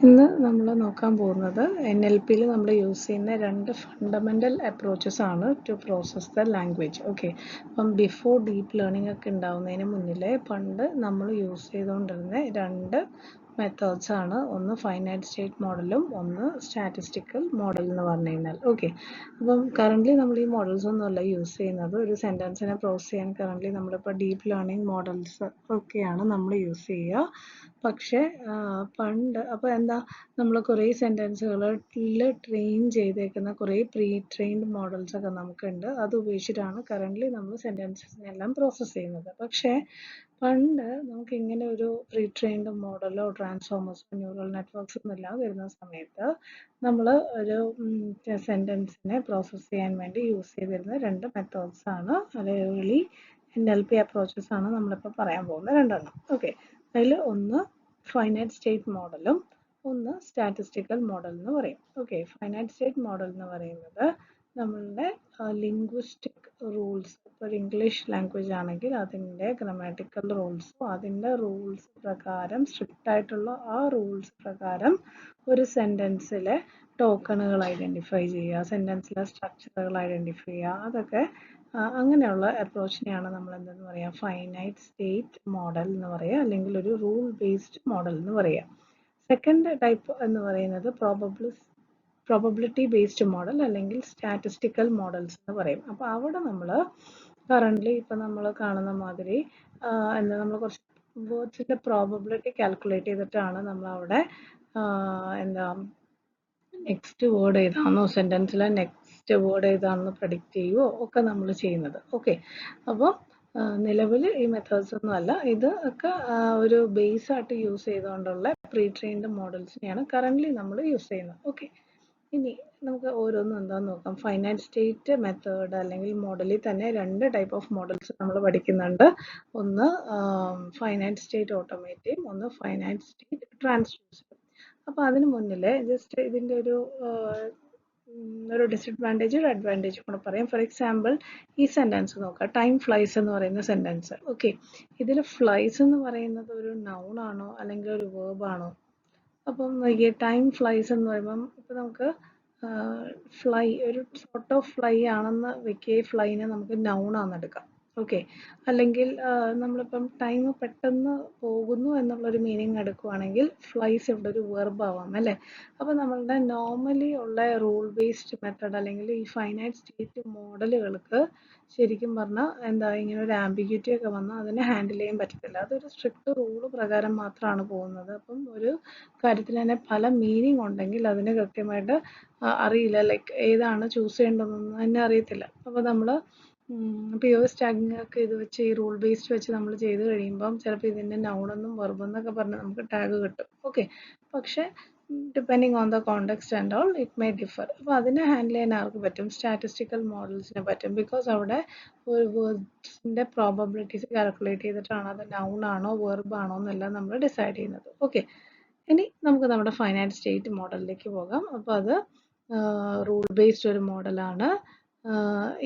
ഇന്ന് നമ്മൾ നോക്കാൻ പോകുന്നത് NLPയിൽ നമ്മൾ യൂസ് ചെയ്യുന്ന രണ്ട് ഫണ്ടമെൻ്റൽ അപ്രോച്ചസ് ആണ് to process the language. Okay, അപ്പം ബിഫോർ ഡീപ്പ് ലേണിംഗ് ഒക്കെ ഉണ്ടാവുന്നതിന് മുന്നിലെ പണ്ട് നമ്മൾ യൂസ് ചെയ്തുകൊണ്ടിരുന്ന രണ്ട് മെത്തേഡ്സ് ആണ്. ഒന്ന് ഫൈനൈറ്റ് സ്റ്റേറ്റ് മോഡലും ഒന്ന് സ്റ്റാറ്റിസ്റ്റിക്കൽ മോഡൽ എന്ന് പറഞ്ഞു കഴിഞ്ഞാൽ. ഓക്കെ, അപ്പം കറൻ്റ്ലി നമ്മൾ ഈ മോഡൽസ് ഒന്നുമല്ല യൂസ് ചെയ്യുന്നത്. ഒരു സെൻറ്റൻസിനെ പ്രോസസ് ചെയ്യാൻ കറൻ്റ്ലി നമ്മളിപ്പോൾ ഡീപ്പ് ലേണിംഗ് മോഡൽസ് ഒക്കെയാണ് നമ്മൾ യൂസ് ചെയ്യുക. പക്ഷേ പണ്ട് അപ്പോൾ എന്താ നമ്മൾ കുറേ സെൻറ്റൻസുകളിൽ ട്രെയിൻ ചെയ്തേക്കുന്ന കുറേ പ്രീ ട്രെയിൻഡ് മോഡൽസ് ഒക്കെ നമുക്കുണ്ട്. അത് ഉപയോഗിച്ചിട്ടാണ് കറൻ്റ്ലി നമ്മൾ സെൻറ്റൻസിനെല്ലാം പ്രോസസ്സ് ചെയ്യുന്നത്. പക്ഷേ പണ്ട് നമുക്ക് ഇങ്ങനെ ഒരു പ്രീ ട്രെയിൻഡ് മോഡലോ ട്രാൻസ്ഫോമേഴ്സോ ന്യൂറൽ നെറ്റ്വർക്ക്സ് എന്നെല്ലാം വരുന്ന സമയത്ത് നമ്മൾ ഒരു സെൻറ്റൻസിനെ പ്രോസസ്സ് ചെയ്യാൻ വേണ്ടി യൂസ് ചെയ്തിരുന്ന രണ്ട് മെത്തേഡ്സ് ആണ്. അത് ഏർലി NLP അപ്രോച്ചസ് ആണ് നമ്മളിപ്പോൾ പറയാൻ പോകുന്ന രണ്ടെണ്ണം. ഓക്കെ, അതിൽ ഒന്ന് ഫൈനൈറ്റ് സ്റ്റേറ്റ് മോഡലും ഒന്ന് സ്റ്റാറ്റിസ്റ്റിക്കൽ മോഡൽ എന്ന് പറയും. ഓക്കെ, ഫൈനൈറ്റ് സ്റ്റേറ്റ് മോഡൽ എന്ന് പറയുന്നത് നമ്മളുടെ ലിംഗ്വിസ്റ്റിക് റൂൾസ്, ഇപ്പോൾ ഇംഗ്ലീഷ് ലാംഗ്വേജ് ആണെങ്കിൽ അതിൻ്റെ ഗ്രമാറ്റിക്കൽ റൂൾസും അതിൻ്റെ റൂൾസ് പ്രകാരം സ്ട്രിക്റ്റ് ആയിട്ടുള്ള ആ റൂൾസ് പ്രകാരം ഒരു സെൻറ്റൻസിലെ ടോക്കണുകൾ ഐഡൻറ്റിഫൈ ചെയ്യുക, സെൻറ്റൻസിലെ സ്ട്രക്ചറുകൾ ഐഡൻറ്റിഫൈ ചെയ്യുക, അതൊക്കെ അങ്ങനെയുള്ള അപ്രോച്ചിനെയാണ് നമ്മൾ എന്തെന്ന് പറയുക, ഫൈനൈറ്റ് സ്റ്റേറ്റ് മോഡൽ എന്ന് പറയുക, അല്ലെങ്കിൽ ഒരു റൂൾ ബേസ്ഡ് മോഡൽ എന്ന് പറയുക. സെക്കൻഡ് ടൈപ്പ് എന്ന് പറയുന്നത് പ്രോബബിലിറ്റി ബേസ്ഡ് മോഡൽ അല്ലെങ്കിൽ സ്റ്റാറ്റിസ്റ്റിക്കൽ മോഡൽസ് എന്ന് പറയും. അപ്പോൾ അവിടെ നമ്മൾ കറൻ്റ്ലി ഇപ്പം നമ്മൾ കാണുന്ന മാതിരി എന്താ നമ്മൾ കുറച്ച് വേർഡ്സിൻ്റെ പ്രോബബിലിറ്റി കാൽക്കുലേറ്റ് ചെയ്തിട്ടാണ് നമ്മളവിടെ എന്താ നെക്സ്റ്റ് വേർഡ് ഏതാണെന്നോ സെൻറ്റൻസിലെ നെക്സ്റ്റ് വേർഡ് ഏതാണെന്ന് പ്രഡിക്റ്റ് ചെയ്യുകയോ ഒക്കെ നമ്മൾ ചെയ്യുന്നത്. ഓക്കെ, അപ്പോൾ നിലവിൽ ഈ മെത്തേഡ്സ് ഒന്നും അല്ല, ഇത് ഒക്കെ ഒരു ബേസ് ആയിട്ട് യൂസ് ചെയ്തുകൊണ്ടുള്ള പ്രീ ട്രെയിൻഡ് മോഡൽസിനെയാണ് കറൻ്റ്ലി നമ്മൾ യൂസ് ചെയ്യുന്നത്. ഓക്കെ, ഇനി നമുക്ക് ഓരോന്നും എന്താണെന്ന് നോക്കാം. ഫൈനൈറ്റ് സ്റ്റേറ്റ് മെത്തേഡ് അല്ലെങ്കിൽ മോഡലിൽ തന്നെ രണ്ട് ടൈപ്പ് ഓഫ് മോഡൽസ് നമ്മൾ പഠിക്കുന്നുണ്ട്. ഒന്ന് ഫൈനൈറ്റ് സ്റ്റേറ്റ് ഓട്ടോമേറ്റീവ്, ഒന്ന് ഫൈനൈറ്റ് സ്റ്റേറ്റ് ട്രാൻസ്ഡ്യൂസർ. അപ്പോൾ അതിന് മുന്നിൽ ജസ്റ്റ് ഇതിൻ്റെ ഒരു ഡിസഡ്വാൻറ്റേജ് ഒരു അഡ്വാൻറ്റേജ് കൂടെ പറയാം. ഫോർ എക്സാമ്പിൾ ഈ സെൻറ്റൻസ് നോക്കാം, ടൈം ഫ്ലൈസ് എന്ന് പറയുന്ന സെൻറ്റൻസ്. ഓക്കെ, ഇതിൽ ഫ്ലൈസ് എന്ന് പറയുന്നത് ഒരു നൗൺ ആണോ അല്ലെങ്കിൽ ഒരു വേർബ് ആണോ? അപ്പം ഈ ടൈം ഫ്ലൈസ് എന്ന് പറയുമ്പം ഇപ്പം നമുക്ക് ഫ്ലൈ ഒരു സോർട്ട് ഓഫ് ഫ്ലൈ ആണെന്ന് വെക്കുക, ഫ്ലൈനെ നമുക്ക് നൗൺ ആണെന്ന് എടുക്കാം. ഓക്കെ, അല്ലെങ്കിൽ നമ്മളിപ്പം ടൈം പെട്ടെന്ന് പോകുന്നു എന്നുള്ളൊരു മീനിങ് എടുക്കുവാണെങ്കിൽ ഫ്ലൈസ് ഇവിടെ ഒരു വെർബ് ആവാം അല്ലേ. അപ്പോൾ നമ്മളുടെ നോർമലി ഉള്ള റൂൾ ബേസ്ഡ് മെത്തഡ് അല്ലെങ്കിൽ ഈ ഫൈനൈറ്റ് സ്റ്റേറ്റ് മോഡലുകൾക്ക് ശരിക്കും പറഞ്ഞാൽ എന്താ ഇങ്ങനെ ഒരു ആംബിഗ്യൂറ്റി ഒക്കെ വന്നാൽ അതിനെ ഹാൻഡിൽ ചെയ്യാൻ പറ്റത്തില്ല. അതൊരു സ്ട്രിക്റ്റ് റൂള് പ്രകാരം മാത്രമാണ് പോകുന്നത്. അപ്പം ഒരു കാര്യത്തിന് തന്നെ പല മീനിങ് ഉണ്ടെങ്കിൽ അതിന് കൃത്യമായിട്ട് അറിയില്ല, ലൈക്ക് ഏതാണ് ചൂസ് ചെയ്യേണ്ടതെന്ന് തന്നെ അറിയത്തില്ല. അപ്പോൾ നമ്മൾ POS ടാഗിങ് ഒക്കെ ഇത് വെച്ച് ഈ റൂൾ ബേസ്ഡ് വെച്ച് നമ്മൾ ചെയ്ത് കഴിയുമ്പം ചിലപ്പോൾ ഇതിൻ്റെ നൗണെന്നും വെർബെന്നൊക്കെ പറഞ്ഞ് നമുക്ക് ടാഗ് കിട്ടും. ഓക്കെ, പക്ഷേ depending on the context and all it may differ. അപ്പോൾ അതിനെ ഹാൻഡിൽ ചെയ്യാൻ ആർക്ക് പറ്റും? സ്റ്റാറ്റിസ്റ്റിക്കൽ മോഡൽസിന് പറ്റും. ബിക്കോസ് അവിടെ ഒരു വേർഡ്സിൻ്റെ പ്രോബബിലിറ്റീസ് കാൽക്കുലേറ്റ് ചെയ്തിട്ടാണ് അത് നൗൺ ആണോ വെർബ് ആണോ എന്നെല്ലാം നമ്മൾ ഡിസൈഡ് ചെയ്യുന്നത്. ഓക്കെ, ഇനി നമുക്ക് നമ്മുടെ ഫൈനൈറ്റ് സ്റ്റേറ്റ് മോഡലിലേക്ക് പോകാം. അപ്പോൾ അത് റൂൾ ബേസ്ഡ് ഒരു മോഡലാണ്.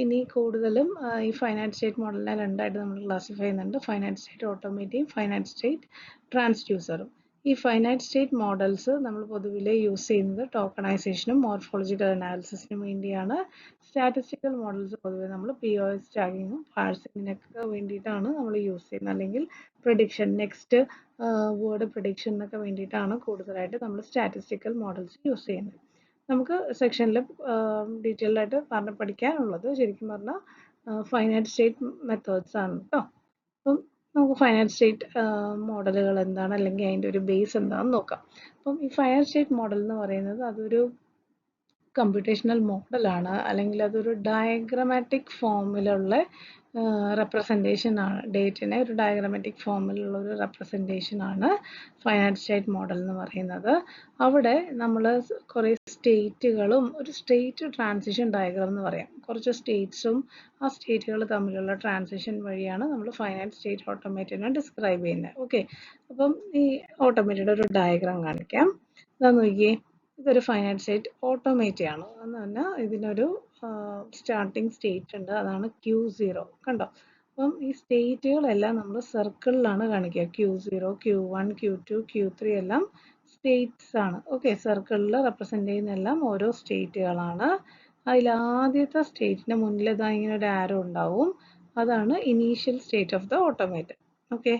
ഇനി കൂടുതലും ഈ ഫൈനൈറ്റ് സ്റ്റേറ്റ് മോഡലിനെ രണ്ടായിട്ട് നമ്മൾ ക്ലാസിഫൈ ചെയ്യുന്നുണ്ട്, finite state automotive, finite state ട്രാൻസ്ഡ്യൂസറും. ഈ ഫൈനൈറ്റ് സ്റ്റേറ്റ് മോഡൽസ് നമ്മൾ പൊതുവിലെ യൂസ് ചെയ്യുന്നത് ടോക്കണൈസേഷനും മോർഫോളജിക്കൽ അനാലിസിസിനും വേണ്ടിയാണ്. സ്റ്റാറ്റിസ്റ്റിക്കൽ മോഡൽസ് പൊതുവെ നമ്മൾ POS ടാഗിങ്ങും പാഴ്സിങ്ങിനൊക്കെ വേണ്ടിയിട്ടാണ് നമ്മൾ യൂസ് ചെയ്യുന്നത്, അല്ലെങ്കിൽ പ്രഡിക്ഷൻ, നെക്സ്റ്റ് വേർഡ് പ്രഡിക്ഷനൊക്കെ വേണ്ടിയിട്ടാണ് കൂടുതലായിട്ട് നമ്മൾ സ്റ്റാറ്റിസ്റ്റിക്കൽ മോഡൽസ് യൂസ് ചെയ്യുന്നത്. നമുക്ക് സെക്ഷനിൽ ഡീറ്റെയിൽഡ് ആയിട്ട് പഠിക്കാനുള്ളത് ശരിക്കും പറഞ്ഞാൽ ഫൈനൈറ്റ് സ്റ്റേറ്റ് മെത്തേഡ്സ് ആണ് കേട്ടോ. അപ്പം നമുക്ക് ഫൈനൈറ്റ് സ്റ്റേറ്റ് മോഡലുകൾ എന്താണ് അല്ലെങ്കിൽ അതിൻ്റെ ഒരു ബേസ് എന്താണെന്ന് നോക്കാം. അപ്പം ഈ ഫൈനൈറ്റ് സ്റ്റേറ്റ് മോഡൽ എന്ന് പറയുന്നത് അതൊരു കമ്പ്യൂട്ടേഷണൽ മോഡലാണ്, അല്ലെങ്കിൽ അതൊരു ഡയഗ്രമാറ്റിക് ഫോമിലുള്ള റെപ്രസെൻറ്റേഷൻ ആണ്. ഡേറ്റിനെ ഒരു ഡയഗ്രമാറ്റിക് ഫോമിലുള്ള ഒരു റെപ്രസെൻറ്റേഷൻ ആണ് ഫൈനൈറ്റ് സ്റ്റേറ്റ് മോഡൽ എന്ന് പറയുന്നത്. അവിടെ നമ്മൾ കുറേ സ്റ്റേറ്റുകളും ഒരു സ്റ്റേറ്റ് ട്രാൻസിഷൻ ഡയഗ്രം എന്ന് പറയാം, കുറച്ച് സ്റ്റേറ്റ്സും ആ സ്റ്റേറ്റുകൾ തമ്മിലുള്ള ട്രാൻസിഷൻ വഴിയാണ് നമ്മൾ ഫൈനൈറ്റ് സ്റ്റേറ്റ് ഓട്ടോമേറ്റിനെ ഡിസ്ക്രൈബ് ചെയ്യുന്നത്. ഓക്കെ, അപ്പം ഈ ഓട്ടോമേറ്റഡ് ഒരു ഡയഗ്രാം കാണിക്കാം. ഇതാ നോക്കിയേ, ഇതൊരു ഫൈനൈറ്റ് സ്റ്റേറ്റ് ഓട്ടോമേറ്റ് ആണ്. എന്ന് പറഞ്ഞാൽ ഇതിനൊരു സ്റ്റാർട്ടിങ് സ്റ്റേറ്റ് ഉണ്ട്, അതാണ് Q0. കണ്ടോ? അപ്പം ഈ സ്റ്റേറ്റുകളെല്ലാം നമ്മൾ സർക്കിളിലാണ് കാണിക്കുക. Q0, Q1, Q2, Q3 എല്ലാം സ്റ്റേറ്റ്സ് ആണ്. ഓക്കെ, സർക്കിളിൽ റെപ്രസെന്റ് ചെയ്യുന്ന എല്ലാം ഓരോ സ്റ്റേറ്റുകളാണ്. അതിൽ ആദ്യത്തെ സ്റ്റേറ്റിന് മുന്നിൽ ഇതാ ഇങ്ങനെ ഒരു ആരോ ഉണ്ടാവും. അതാണ് initial state of the automate. Okay,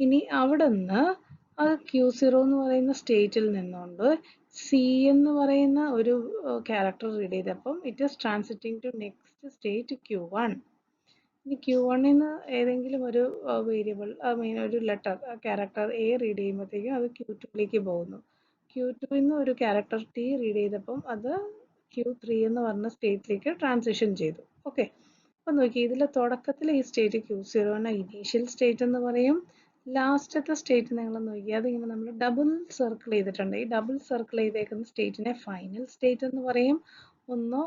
ഇനി അവിടെ നിന്ന് അത് Q0 എന്ന് പറയുന്ന സ്റ്റേറ്റിൽ നിന്നുകൊണ്ട് സി എന്ന് പറയുന്ന ഒരു ക്യാരക്ടർ റീഡ് ചെയ്തപ്പം it is transiting to next state Q1. ഇനി Q1 നിന്ന് ഏതെങ്കിലും ഒരു വേരിയബിൾ മീൻ ഒരു ലെറ്റർ ക്യാരക്ടർ എ റീഡ് ചെയ്യുമ്പോഴത്തേക്കും അത് Q2ലേക്ക് പോകുന്നു. Q2 നിന്ന് ഒരു ക്യാരക്ടർ ടി റീഡ് ചെയ്തപ്പം അത് Q3 എന്ന് പറഞ്ഞ സ്റ്റേറ്റിലേക്ക് ട്രാൻസിഷൻ ചെയ്തു. ഓക്കെ, അപ്പൊ നോക്കി ഇതിൽ തുടക്കത്തിൽ ഈ സ്റ്റേറ്റ് Q0 ഇനീഷ്യൽ സ്റ്റേറ്റ് എന്ന് പറയും. ലാസ്റ്റത്തെ സ്റ്റേറ്റ് നിങ്ങൾ നോക്കി അതിങ്ങനെ നമ്മൾ ഡബിൾ സർക്കിൾ ചെയ്തിട്ടുണ്ട്. ഈ ഡബിൾ സർക്കിൾ ചെയ്തേക്കുന്ന സ്റ്റേറ്റിനെ ഫൈനൽ സ്റ്റേറ്റ് എന്ന് പറയും.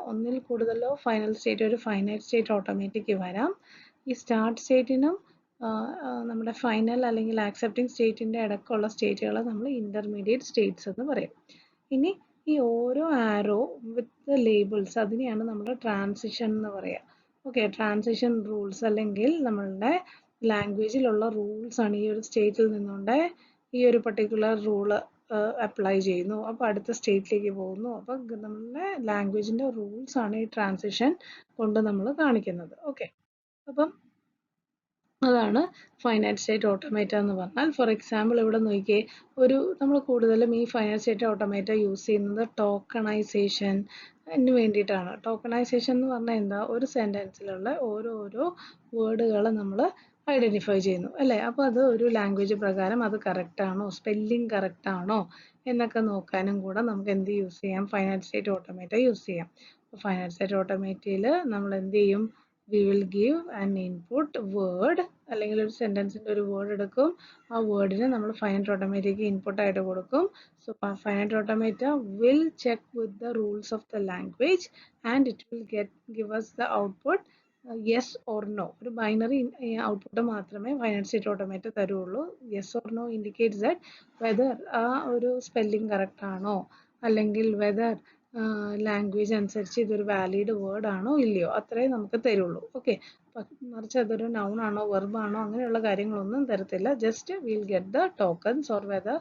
ഒന്നിൽ കൂടുതലോ ഫൈനൽ സ്റ്റേറ്റ്, ഒരു ഫൈനൈറ്റ് സ്റ്റേറ്റ് ഓട്ടോമാറ്റിക് വരാം. ഈ സ്റ്റാർട്ട് സ്റ്റേറ്റിനും നമ്മുടെ ഫൈനൽ അല്ലെങ്കിൽ ആക്സെപ്റ്റിംഗ് സ്റ്റേറ്റിന്റെ ഇടയ്ക്കുള്ള സ്റ്റേറ്റുകളെ നമ്മൾ ഇന്റർമീഡിയറ്റ് സ്റ്റേറ്റ്സ് എന്ന് പറയും. ഇനി ഈ ഓരോ ആരോ വിത്ത് ലേബിൾസ് അതിനെയാണ് നമ്മൾ ട്രാൻസിഷൻ എന്ന് പറയുക. ഓക്കെ, ട്രാൻസിഷൻ റൂൾസ് അല്ലെങ്കിൽ നമ്മളുടെ ലാംഗ്വേജിലുള്ള റൂൾസ് ആണ്. ഈ ഒരു സ്റ്റേറ്റിൽ നിന്നുകൊണ്ട് ഈ ഒരു പർട്ടിക്കുലർ റൂള് അപ്ലൈ ചെയ്യുന്നു, അപ്പോൾ അടുത്ത സ്റ്റേറ്റിലേക്ക് പോകുന്നു. അപ്പോൾ നമ്മുടെ ലാംഗ്വേജിന്റെ റൂൾസ് ആണ് ഈ ട്രാൻസിഷൻ കൊണ്ട് നമ്മൾ കാണിക്കുന്നത്. ഓക്കെ, അപ്പം അതാണ് ഫൈനൈറ്റ് സ്റ്റേറ്റ് ഓട്ടോമേറ്റ എന്ന് പറഞ്ഞാൽ. ഫോർ എക്സാമ്പിൾ ഇവിടെ നോക്കിയേ, നമ്മൾ കൂടുതലും ഈ ഫൈനൈറ്റ് സ്റ്റേറ്റ് ഓട്ടോമേറ്റ യൂസ് ചെയ്യുന്നത് ടോക്കണൈസേഷന് വേണ്ടിയിട്ടാണ്. ടോക്കണൈസേഷൻ എന്ന് പറഞ്ഞാൽ എന്താ, ഒരു സെന്റൻസിലുള്ള ഓരോരോ വേർഡുകൾ നമ്മൾ ഐഡന്റിഫൈ ചെയ്യുന്നു അല്ലേ. അപ്പോൾ അത് ഒരു ലാംഗ്വേജ് പ്രകാരം അത് കറക്റ്റ് ആണോ, സ്പെല്ലിംഗ് കറക്റ്റ് ആണോ എന്നൊക്കെ നോക്കാനും കൂടെ നമുക്ക് എന്ത് യൂസ് ചെയ്യാം, ഫൈനൈറ്റ് സ്റ്റേറ്റ് ഓട്ടോമേറ്റ യൂസ് ചെയ്യാം. ഫൈനൈറ്റ് സ്റ്റേറ്റ് ഓട്ടോമേറ്റയിൽ നമ്മൾ എന്ത് ചെയ്യും, we will give an input word അല്ലെങ്കിൽ ഒരു സെന്റൻസിന്റെ ഒരു വേർഡ് എടുക്കും. ആ വേർഡിനെ നമ്മൾ ഫൈനൈറ്റ് ഓട്ടോമേറ്റയ്ക്ക് ഇൻപുട്ട് ആയിട്ട് കൊടുക്കും. So finite ഓട്ടോമേറ്റ will check with the rules of the language and it will give us the output yes or no. ഒരു ബൈനറി ഔട്ട്പുട്ട് മാത്രമേ ഫൈനൈറ്റ് സ്റ്റേറ്റ് ഓട്ടോമേറ്റ തരുള്ളൂ. yes or no indicates that whether ആ ഒരു spelling correct ആണോ അല്ലെങ്കിൽ whether language അനുസരിച്ച് ഇതൊരു valid word ആണോ ഇല്ലയോ, അത്രേ നമുക്ക് തരുള്ളൂ. ഓക്കെ, മറിച്ച് അതൊരു നൗൺ ആണോ വെർബ് ആണോ അങ്ങനെയുള്ള കാര്യങ്ങളൊന്നും തരത്തില്ല. Just will get the tokens or whether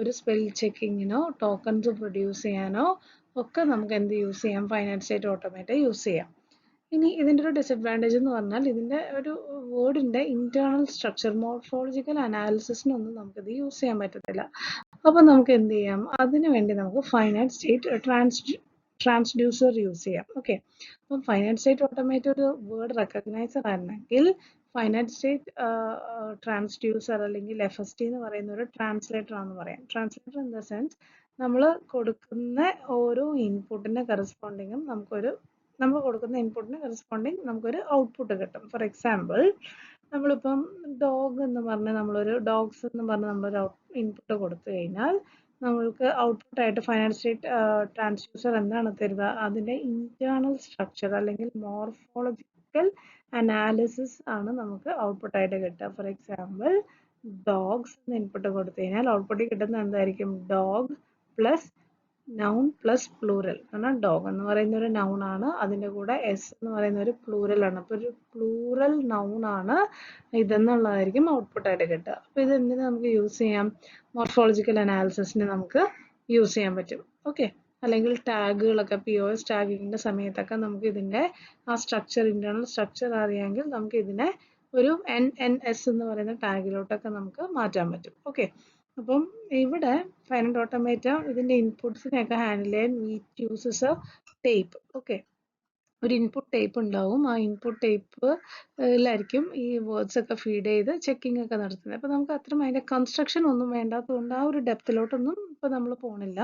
ഒരു സ്പെൽ ചെക്കിങ്ങിനോ ടോക്കൺസ് പ്രൊഡ്യൂസ് ചെയ്യാനോ ഒക്കെ നമുക്ക് എന്ത് യൂസ് ചെയ്യാം, ഫൈനൈറ്റ് സ്റ്റേറ്റ് ഓട്ടോമേറ്റ യൂസ് ചെയ്യാം. ഇനി ഇതിൻ്റെ ഒരു ഡിസഡ്വാൻറ്റേജ് എന്ന് പറഞ്ഞാൽ ഇതിൻ്റെ ഒരു വേർഡിൻ്റെ ഇന്റേണൽ സ്ട്രക്ചർ മോർഫോളജിക്കൽ അനാലിസിസിനൊന്നും നമുക്കിത് യൂസ് ചെയ്യാൻ പറ്റത്തില്ല. അപ്പോൾ നമുക്ക് എന്ത് ചെയ്യാം, അതിനു വേണ്ടി നമുക്ക് ഫൈനൈറ്റ് സ്റ്റേറ്റ് ട്രാൻസ്ഡ്യൂസർ യൂസ് ചെയ്യാം. ഓക്കെ, അപ്പം ഫൈനൈറ്റ് സ്റ്റേറ്റ് ഓട്ടോമേറ്റ് ഒരു വേർഡ് റെക്കഗ്നൈസർ ആണെങ്കിൽ ഫൈനൈറ്റ് സ്റ്റേറ്റ് ട്രാൻസ്ഡ്യൂസർ അല്ലെങ്കിൽ FST എന്ന് പറയുന്ന ഒരു ട്രാൻസ്ലേറ്റർ ആണെന്ന് പറയാം. ട്രാൻസ്ലേറ്റർ ഇൻ ദ സെൻസ് നമ്മൾ കൊടുക്കുന്ന ഓരോ ഇൻപുട്ടിന് കറസ്പോണ്ടിങ്ങും നമ്മൾ കൊടുക്കുന്ന ഇൻപുട്ടിന് കറസ്പോണ്ടിങ് നമുക്കൊരു ഔട്ട്പുട്ട് കിട്ടും. ഫോർ എക്സാമ്പിൾ നമ്മളിപ്പം ഡോഗ് എന്ന് പറഞ്ഞ് ഡോഗ്സ് എന്ന് പറഞ്ഞ് നമ്മളൊരു ഇൻപുട്ട് കൊടുത്തു കഴിഞ്ഞാൽ നമ്മൾക്ക് ഔട്ട്പുട്ടായിട്ട് ഫൈനൈറ്റ് സ്റ്റേറ്റ് ട്രാൻസ്ഡ്യൂസർ എന്താണ് തരിക, അതിൻ്റെ ഇന്റേണൽ സ്ട്രക്ചർ അല്ലെങ്കിൽ മോർഫോളജിക്കൽ അനാലിസിസ് ആണ് നമുക്ക് ഔട്ട്പുട്ടായിട്ട് കിട്ടുക. ഫോർ എക്സാമ്പിൾ ഡോഗ്സ് എന്ന് ഇൻപുട്ട് കൊടുത്തു കഴിഞ്ഞാൽ ഔട്ട്പുട്ടിൽ കിട്ടുന്ന എന്തായിരിക്കും, dog plus noun plus plural. കാരണം ഡോഗ് എന്ന് പറയുന്ന ഒരു നൗൺ ആണ്, അതിൻ്റെ കൂടെ എസ് എന്ന് പറയുന്ന ഒരു പ്ലൂറൽ ആണ്. അപ്പോൾ ഒരു പ്ലൂറൽ നൗൺ ആണ് ഇതെന്നുള്ളതായിരിക്കും ഔട്ട്പുട്ടായിട്ട് കിട്ടുക. അപ്പോൾ ഇത് എന്തിനു നമുക്ക് യൂസ് ചെയ്യാം, മോർഫോളജിക്കൽ അനാലിസിസിന് നമുക്ക് യൂസ് ചെയ്യാൻ പറ്റും. ഓക്കെ, അല്ലെങ്കിൽ ടാഗുകളൊക്കെ POS ടാഗിങ്ങിൻ്റെ സമയത്തൊക്കെ നമുക്ക് ഇതിൻ്റെ ആ സ്ട്രക്ചർ ഇന്റേണൽ സ്ട്രക്ചർ അറിയാമെങ്കിൽ നമുക്ക് ഇതിനെ ഒരു NNS എന്ന് പറയുന്ന ടാഗിലോട്ടൊക്കെ നമുക്ക് മാറ്റാൻ പറ്റും. ഓക്കെ, അപ്പം ഇവിടെ ഫൈനൈറ്റ് ഓട്ടോമേറ്റ ഇതിന്റെ ഇൻപുട്സിനെയൊക്കെ ഹാൻഡിൽ ചെയ്യാൻ it uses A tape. Okay, ഒരു ഇൻപുട്ട് ടേപ്പ് ഉണ്ടാവും. ആ ഇൻപുട്ട് ടേപ്പിലായിരിക്കും ഈ വേർഡ്സ് ഒക്കെ ഫീഡ് ചെയ്ത് ചെക്കിംഗ് ഒക്കെ നടത്തുന്നത്. അപ്പോൾ നമുക്ക് അത്രയും അതിന്റെ കൺസ്ട്രക്ഷൻ ഒന്നും വേണ്ടാത്തതുകൊണ്ട് ആ ഒരു ഡെപ്തിലോട്ടൊന്നും ഇപ്പോൾ നമ്മൾ പോണില്ല.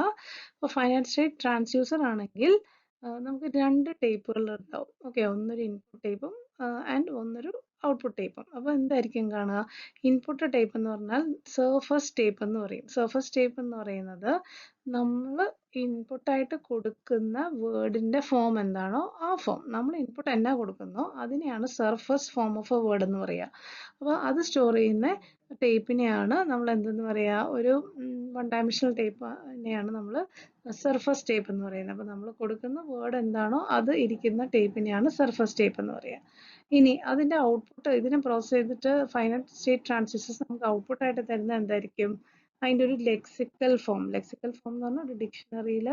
അപ്പോൾ ഫൈനൈറ്റ് സ്റ്റേറ്റ് ട്രാൻസ്ഡ്യൂസർ ആണെങ്കിൽ നമുക്ക് രണ്ട് ടേപ്പുകൾ ഉണ്ടാവും. ഓക്കെ, ഒന്നൊരു ഇൻപുട്ട് ടേപ്പും ആൻഡ് ഒന്നൊരു ഔട്ട്പുട്ട് ടേപ്പും. അപ്പോൾ എന്തായിരിക്കും കാണുക, ഇൻപുട്ട് ടേപ്പ് എന്ന് പറഞ്ഞാൽ സർഫസ് ടേപ്പ് എന്ന് പറയും. സർഫസ് ടേപ്പ് എന്ന് പറയുന്നത് നമ്മൾ ഇൻപുട്ടായിട്ട് കൊടുക്കുന്ന വേർഡിന്റെ ഫോം എന്താണോ ആ ഫോം, നമ്മൾ ഇൻപുട്ട് എന്നാ കൊടുക്കുന്നോ അതിനെയാണ് surface form of A word എന്ന് പറയുക. അപ്പോൾ അത് സ്റ്റോർ ചെയ്യുന്ന ടേപ്പിനെയാണ് നമ്മൾ എന്തെന്ന് പറയുക, ഒരു വൺ ഡയമെൻഷണൽ ടേപ്പിനെയാണ് നമ്മൾ സർഫസ് ടേപ്പ് എന്ന് പറയുന്നത്. അപ്പോൾ നമ്മൾ കൊടുക്കുന്ന വേർഡ് എന്താണോ അത് ഇരിക്കുന്ന ടേപ്പിനെയാണ് സർഫസ് ടേപ്പ് എന്ന് പറയുക. ഇനി അതിന്റെ ഔട്ട്പുട്ട് ഇതിനെ പ്രോസസ് ചെയ്തിട്ട് ഫൈനൈറ്റ് സ്റ്റേറ്റ് ട്രാൻസിസ്റ്റേഴ്സ് നമുക്ക് ഔട്ട്പുട്ടായിട്ട് തരുന്ന എന്തായിരിക്കും, അതിൻ്റെ ഒരു ലെക്സിക്കൽ ഫോം എന്ന് പറഞ്ഞാൽ ഒരു ഡിക്ഷണറിയിൽ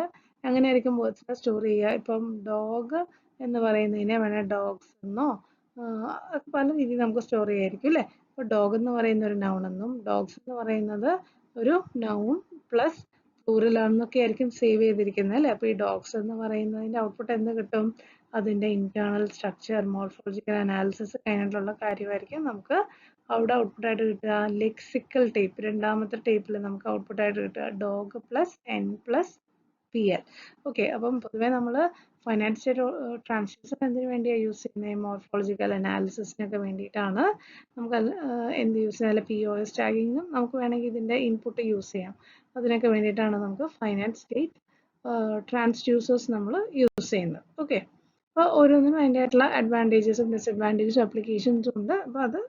അങ്ങനെയായിരിക്കും വേർഡ്സിനെ സ്റ്റോർ ചെയ്യുക. ഇപ്പം ഡോഗ് എന്ന് പറയുന്നതിനെ വേണേൽ ഡോഗ്സ് എന്നോ പല രീതിയിൽ നമുക്ക് സ്റ്റോർ ചെയ്യായിരിക്കും അല്ലേ. ഇപ്പോൾ ഡോഗ് എന്ന് പറയുന്ന ഒരു നൗൺ എന്നും ഡോഗ്സ് എന്ന് പറയുന്നത് ഒരു നൗൺ പ്ലസ് പ്ലൂറലാണെന്നൊക്കെ ആയിരിക്കും സേവ് ചെയ്തിരിക്കുന്നത് അല്ലേ. അപ്പോൾ ഈ ഡോഗ്സ് എന്ന് പറയുന്നതിൻ്റെ ഔട്ട്പുട്ട് എന്ത് കിട്ടും? അതിൻ്റെ ഇന്റേണൽ സ്ട്രക്ചർ, മോർഫോളജിക്കൽ അനാലിസിസ് കഴിഞ്ഞിട്ടുള്ള കാര്യമായിരിക്കും നമുക്ക് അവിടെ ഔട്ട്പുട്ട് ആയിട്ട് കിട്ടുക. ലെക്സിക്കൽ ടൈപ്പ്, രണ്ടാമത്തെ ടൈപ്പിൽ നമുക്ക് ഔട്ട്പുട്ട് ആയിട്ട് കിട്ടുക dog plus N plus P L. Okay, അപ്പം പൊതുവേ നമ്മൾ ഫൈനൈറ്റ് സ്റ്റേറ്റ് ട്രാൻസ്ഡ്യൂസർ എന്തിനു വേണ്ടിയാണ് യൂസ് ചെയ്യുന്നത്? മോർഫോളജിക്കൽ അനാലിസിസിനൊക്കെ വേണ്ടിയിട്ടാണ് നമുക്ക് എന്ത് യൂസ് ചെയ്യാം? പി ഒ എസ് ടാഗിങ്ങും നമുക്ക് വേണമെങ്കിൽ ഇതിൻ്റെ ഇൻപുട്ട് യൂസ് ചെയ്യാം. അതിനൊക്കെ വേണ്ടിയിട്ടാണ് നമുക്ക് ഫൈനൈറ്റ് സ്റ്റേറ്റ് ട്രാൻസ്ഡ്യൂസേഴ്സ് നമ്മൾ യൂസ് ചെയ്യുന്നത്. ഓക്കെ, അപ്പോൾ ഓരോന്നിനും അതിൻ്റെതായിട്ടുള്ള അഡ്വാൻറ്റേജസും ഡിസഡ്വാൻറ്റേജസും അപ്ലിക്കേഷൻസും ഉണ്ട്. അപ്പോൾ അത്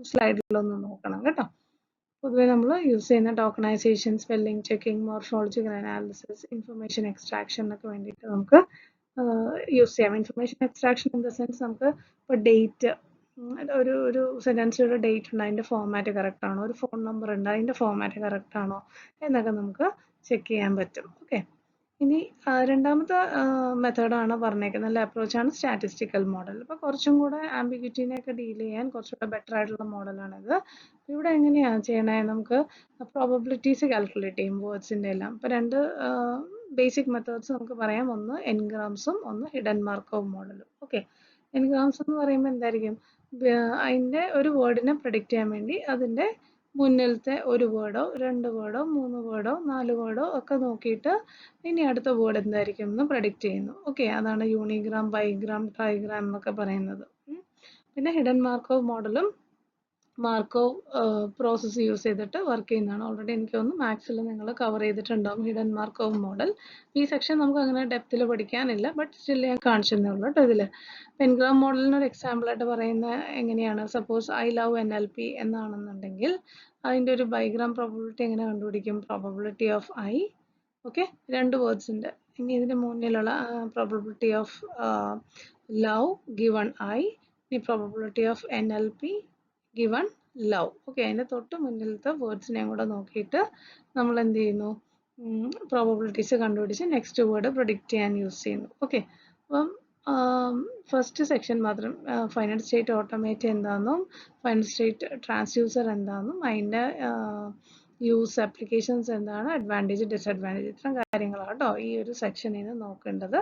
സ്ലൈഡിലൊന്ന് നോക്കണം കേട്ടോ. പൊതുവെ നമ്മൾ യൂസ് ചെയ്യുന്ന tokenisation, spelling checking, morphological analysis, information extraction ഒക്കെ വേണ്ടിയിട്ട് നമുക്ക് യൂസ് ചെയ്യാം. Information extraction in the sense നമുക്ക് ഇപ്പോൾ ഡേറ്റ്, ഒരു സെൻറ്റൻസിലൊരു ഡേറ്റ് ഉണ്ട്, അതിൻ്റെ ഫോമാറ്റ് കറക്റ്റ് ആണോ, ഒരു ഫോൺ നമ്പർ ഉണ്ട്, അതിൻ്റെ ഫോമാറ്റ് കറക്റ്റ് ആണോ എന്നൊക്കെ നമുക്ക് ചെക്ക് ചെയ്യാൻ പറ്റും. ഓക്കെ, ഇനി രണ്ടാമത്തെ മെത്തേഡാണ് പറഞ്ഞേക്കുന്നത്, നല്ല അപ്രോച്ചാണ് സ്റ്റാറ്റിസ്റ്റിക്കൽ മോഡൽ. അപ്പോൾ കുറച്ചും കൂടെ ആംബിഗ്വിറ്റിനെയൊക്കെ ഡീൽ ചെയ്യാൻ കുറച്ചുകൂടെ ബെറ്റർ ആയിട്ടുള്ള മോഡലാണിത്. ഇവിടെ എങ്ങനെയാണ് ചെയ്യണേ? നമുക്ക് പ്രോബബിലിറ്റീസ് കാൽക്കുലേറ്റ് ചെയ്യും വേർഡ്സിൻ്റെ എല്ലാം. ഇപ്പോൾ രണ്ട് ബേസിക് മെത്തേഡ്സ് നമുക്ക് പറയാം. ഒന്ന് എൻഗ്രാംസും ഒന്ന് ഹിഡൻ മാർക്കോവ് മോഡലും. ഓക്കെ, എൻഗ്രാംസ് എന്ന് പറയുമ്പോൾ എന്തായിരിക്കും? അതിൻ്റെ ഒരു വേർഡിനെ പ്രെഡിക്റ്റ് ചെയ്യാൻ വേണ്ടി അതിൻ്റെ മുന്നിലത്തെ ഒരു വേർഡോ 2 വേർഡോ 3 വേർഡോ 4 വേർഡോ ഒക്കെ നോക്കിയിട്ട് ഇനി അടുത്ത വേർഡ് എന്തായിരിക്കും എന്ന് പ്രെഡിക്റ്റ് ചെയ്യുന്നു. ഓക്കെ, അതാണ് യൂണിഗ്രാം, ബൈഗ്രാം, ട്രൈഗ്രാം എന്നൊക്കെ പറയുന്നത്. പിന്നെ ഹിഡൻ മാർക്കോവ് മോഡലും മാർക്കോവ് പ്രോസസ്സ് യൂസ് ചെയ്തിട്ട് വർക്ക് ചെയ്യുന്നതാണ്. ഓൾറെഡി എനിക്ക് തോന്നുന്നു മാത്സിൽ നിങ്ങൾ കവർ ചെയ്തിട്ടുണ്ടാവും ഹിഡൻ മാർക്കോവ് മോഡൽ. ഈ സെക്ഷൻ നമുക്ക് അങ്ങനെ ഡെപ്തിൽ പഠിക്കാനില്ല, ബട്ട് സ്റ്റിൽ ഞാൻ കാണിച്ചെന്നേ ഉള്ളൂ കേട്ടോ ഇതിൽ. എൻഗ്രാം മോഡലിന് ഒരു എക്സാമ്പിൾ ആയിട്ട് പറയുന്നത് എങ്ങനെയാണ്? സപ്പോസ് ഐ ലവ് NLP എന്നാണെന്നുണ്ടെങ്കിൽ അതിൻ്റെ ഒരു ബൈഗ്രാം പ്രോബബിലിറ്റി എങ്ങനെ കണ്ടുപിടിക്കും? Probability of I, okay, 2 words ഉണ്ട്. ഇനി ഇതിന് മുന്നിലുള്ള probability of love given I, ഇനി probability of NLP given love. Okay, അതിൻ്റെ തൊട്ട് മുന്നിലത്തെ വേർഡ്സിനെയും കൂടെ നോക്കിയിട്ട് നമ്മൾ എന്ത് ചെയ്യുന്നു? പ്രോബബിലിറ്റീസ് കണ്ടുപിടിച്ച് നെക്സ്റ്റ് വേർഡ് പ്രൊഡിക്റ്റ് ചെയ്യാൻ യൂസ് ചെയ്യുന്നു. ഓക്കെ, അപ്പം ഫസ്റ്റ് സെക്ഷൻ മാത്രം ഫൈനൈറ്റ് സ്റ്റേറ്റ് ഓട്ടോമേറ്റ് എന്താണെന്നും ഫൈനൈറ്റ് സ്റ്റേറ്റ് ട്രാൻസ്ഡ്യൂസർ എന്താണെന്നും അതിൻ്റെ യൂസ്, ആപ്ലിക്കേഷൻസ് എന്താണ്, അഡ്വാൻറ്റേജ് ഡിസഡ്വാൻറ്റേജ്, ഇത്തരം കാര്യങ്ങളാണ് കേട്ടോ ഈ ഒരു സെക്ഷനിൽ നിന്ന് നോക്കേണ്ടത്.